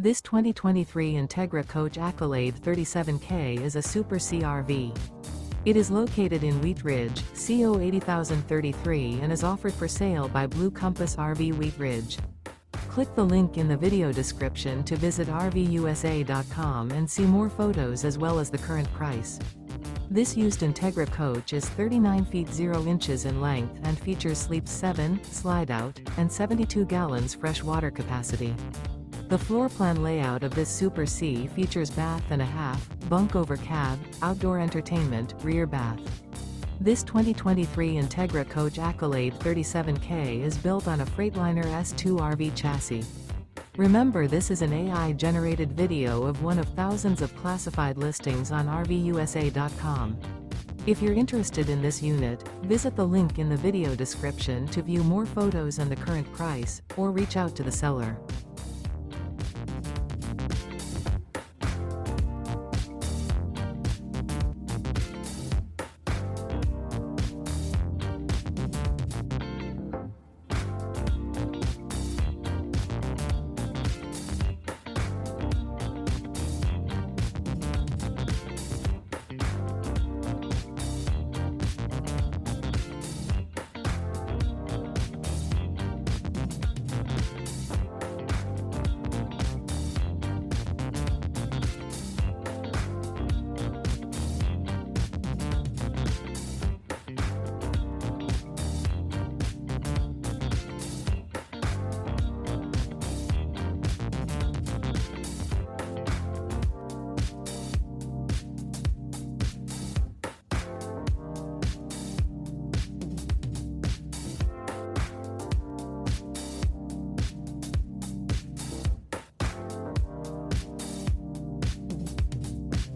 This 2023 Entegra Coach Accolade 37K is a Super CRV. It is located in Wheat Ridge, CO 80033 and is offered for sale by Blue Compass RV Wheat Ridge. Click the link in the video description to visit RVUSA.com and see more photos as well as the current price. This used Entegra coach is 39 feet 0 inches in length and features sleeps 7, slide-out, and 72 gallons fresh water capacity. The floor plan layout of this Super C features bath and a half, bunk over cab, outdoor entertainment, rear bath. This 2023 Entegra Coach Accolade 37K is built on a Freightliner S2RV chassis. Remember, this is an AI-generated video of one of thousands of classified listings on RVUSA.com. If you're interested in this unit, visit the link in the video description to view more photos and the current price, or reach out to the seller.